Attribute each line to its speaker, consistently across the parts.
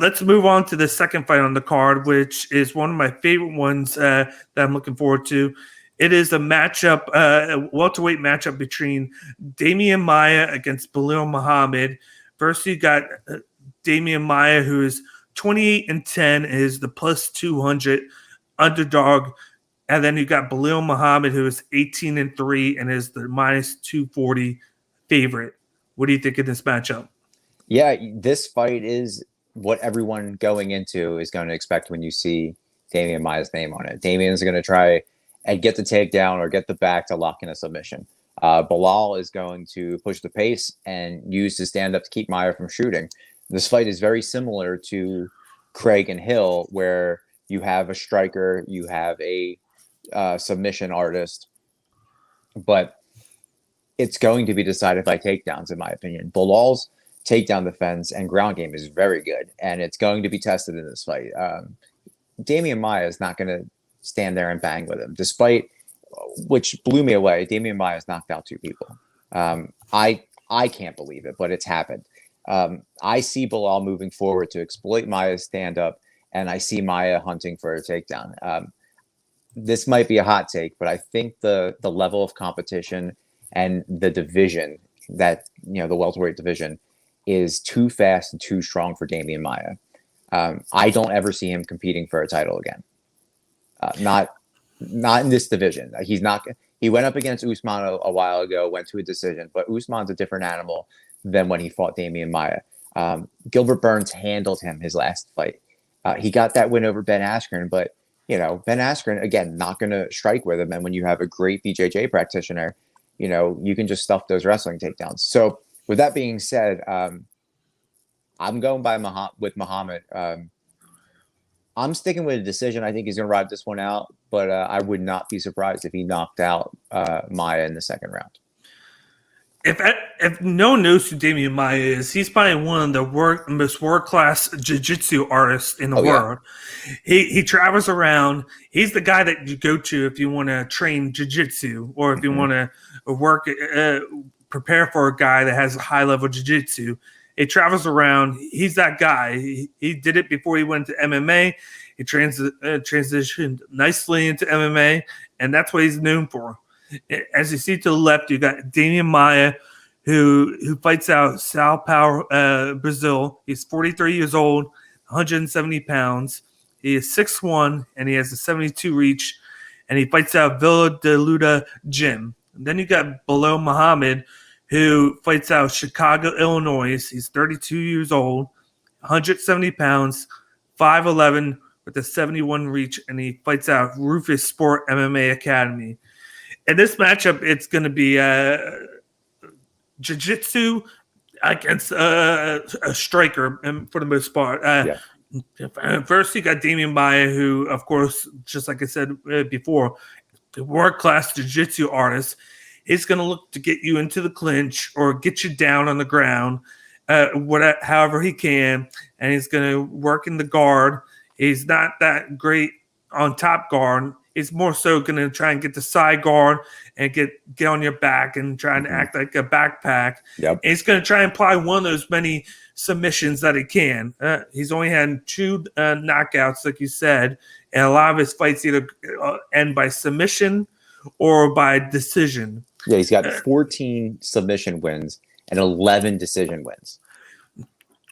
Speaker 1: let's move on to the second fight on the card, which is one of my favorite ones that I'm looking forward to. It is a welterweight matchup between Demian Maia against Belal Muhammad. First, you got Demian Maia, who is 28-10, is the plus 200 underdog. And then you got Belal Muhammad, who is 18-3 and is the minus 240 favorite. What do you think of this matchup?
Speaker 2: Yeah, this fight is what everyone going into is going to expect when you see Demian Maia's name on it. Damian's going to try and get the takedown or get the back to lock in a submission. Belal is going to push the pace and use his stand-up to keep Maia from shooting. This fight is very similar to Craig and Hill, where you have a striker, you have a submission artist, but it's going to be decided by takedowns, in my opinion. Belal's takedown defense and ground game is very good, and it's going to be tested in this fight. Demian Maia is not going to stand there and bang with him, despite, which blew me away. Demian Maia has knocked out 2 people. I can't believe it, but it's happened. I see Belal moving forward to exploit Maia's stand-up, and I see Maia hunting for a takedown. This might be a hot take, but I think the level of competition and the division that, the welterweight division is too fast and too strong for Demian Maia. I don't ever see him competing for a title again. Not in this division. He's not. He went up against Usman a while ago, went to a decision, but Usman's a different animal than when he fought Demian Maia. Gilbert Burns handled him his last fight. He got that win over Ben Askren, but Ben Askren, again, not going to strike with him. And when you have a great BJJ practitioner, you can just stuff those wrestling takedowns. So with that being said, I'm going with Muhammad. I'm sticking with a decision. I think he's going to ride this one out, but I would not be surprised if he knocked out Maia in the second round.
Speaker 1: If no one knows who Demian Maia is, he's probably one of the most world-class jiu-jitsu artists in the world. Yeah. He travels around. He's the guy that you go to if you want to train jiu-jitsu or if you want to prepare for a guy that has a high-level jiu-jitsu. He travels around. He's that guy. He did it before he went to MMA. He transitioned nicely into MMA, and that's what he's known for. As you see to the left, you got Demian Maia, who fights out Sao Paulo, Brazil. He's 43 years old, 170 pounds. He is 6'1", and he has a 72 reach, and he fights out Villa de Luda Gym. And then you got Belal Muhammad, who fights out Chicago, Illinois. He's 32 years old, 170 pounds, 5'11", with a 71 reach, and he fights out Rufus Sport MMA Academy. In this matchup, it's going to be jiu-jitsu against a striker for the most part. First, you got Demian Maia, who, of course, just like I said before, the world-class jiu-jitsu artist. He's going to look to get you into the clinch or get you down on the ground, however he can, and he's going to work in the guard. He's not that great on top guard. He's more so going to try and get the side guard and get on your back and try and act like a backpack.
Speaker 2: Yep.
Speaker 1: He's going to try and apply one of those many submissions that he can. He's only had 2 knockouts, like you said, and a lot of his fights either end by submission or by decision.
Speaker 2: Yeah, he's got 14 submission wins and 11 decision wins.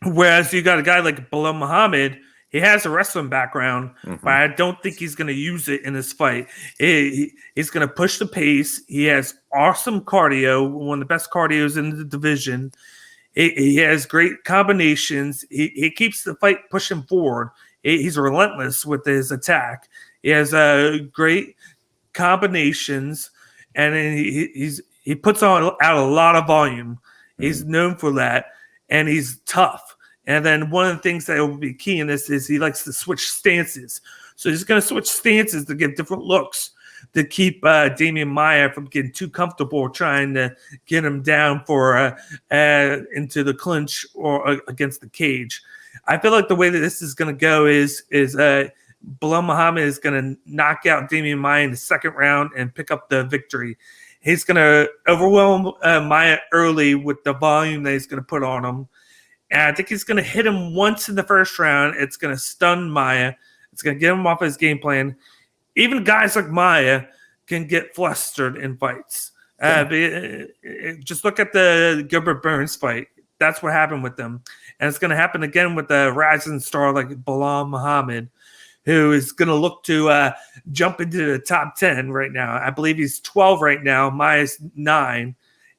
Speaker 1: Whereas you got a guy like Belal Muhammad, he has a wrestling background, but I don't think he's going to use it in this fight. He's going to push the pace. He has awesome cardio, one of the best cardios in the division. He has great combinations. He keeps the fight pushing forward. He's relentless with his attack. He has great combinations, and he puts out a lot of volume. He's known for that, and he's tough. And then one of the things that will be key in this is he likes to switch stances. So he's going to switch stances to give different looks to keep Demian Maia from getting too comfortable trying to get him down for into the clinch or against the cage. I feel like the way that this is going to go is Belal Muhammad is going to knock out Demian Maia in the second round and pick up the victory. He's going to overwhelm Maia early with the volume that he's going to put on him. And I think he's going to hit him once in the first round. It's going to stun Maia. It's going to get him off his game plan. Even guys like Maia can get flustered in fights. Just look at the Gilbert Burns fight. That's what happened with them. And it's going to happen again with the rising star like Belal Muhammad, who is going to look to jump into the top 10 right now. I believe he's 12 right now, Maia's 9.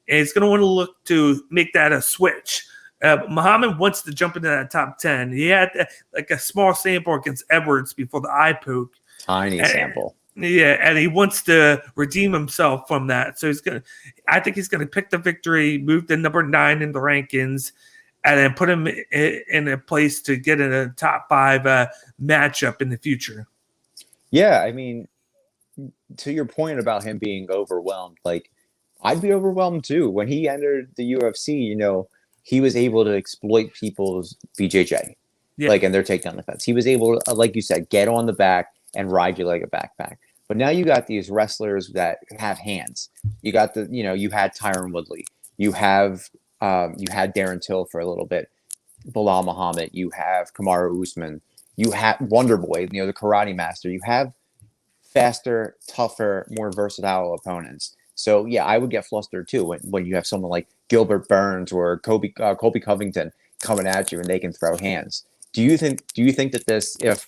Speaker 1: And he's going to want to look to make that a switch. Muhammad wants to jump into that top 10. He had like a small sample against Edwards before the eye poke.
Speaker 2: Tiny sample.
Speaker 1: Yeah, and he wants to redeem himself from that. So I think he's gonna pick the victory, move to number 9 in the rankings, and then put him in a place to get in a top 5 matchup in the future.
Speaker 2: Yeah, I mean, to your point about him being overwhelmed, like I'd be overwhelmed too. When he entered the UFC, he was able to exploit people's BJJ, and their takedown defense. He was able to, like you said, get on the back and ride you like a backpack. But now you got these wrestlers that have hands. You got you had Tyron Woodley. You had Darren Till for a little bit. Belal Muhammad. You have Kamaru Usman. You have Wonder Boy, the karate master. You have faster, tougher, more versatile opponents. So yeah, I would get flustered too when you have someone like Gilbert Burns or Colby Covington coming at you and they can throw hands. Do you think that this, if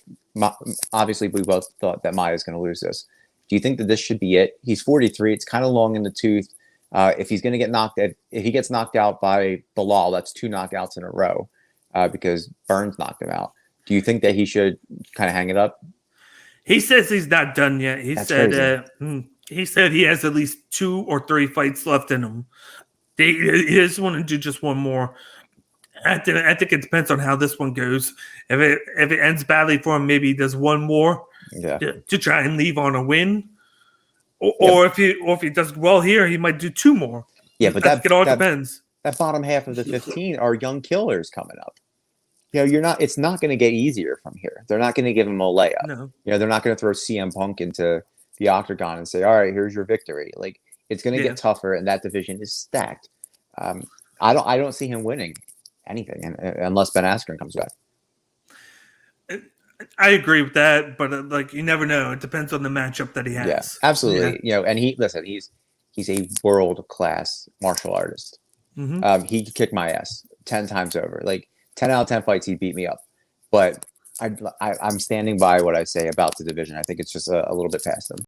Speaker 2: obviously we both thought that Maia is going to lose this, do you think that this should be it? He's 43. It's kind of long in the tooth. If he's going to get if he gets knocked out by Belal, that's 2 knockouts in a row because Burns knocked him out. Do you think that he should kind of hang it up?
Speaker 1: He says he's not done yet. He said he has at least 2 or 3 fights left in him. He just want to do just one more. I think it depends on how this one goes. If it ends badly for him, maybe he does one more to try and leave on a win. Or if he does well here, he might do 2 more.
Speaker 2: Yeah, but
Speaker 1: it all depends.
Speaker 2: That bottom half of the 15 are young killers coming up. It's not going to get easier from here. They're not going to give him a layup.
Speaker 1: No.
Speaker 2: They're not going to throw CM Punk into the octagon and say, all right, here's your victory. Like, it's going to get tougher, and that division is stacked. I don't see him winning anything unless Ben Askren comes back.
Speaker 1: I agree with that, but you never know. It depends on the matchup that he has.
Speaker 2: Yeah, absolutely. Yeah. And he's a world-class martial artist.
Speaker 1: Mm-hmm.
Speaker 2: He could kick my ass 10 times over. Like 10 out of 10 fights, he'd beat me up. But I'm standing by what I say about the division. I think it's just a little bit past him.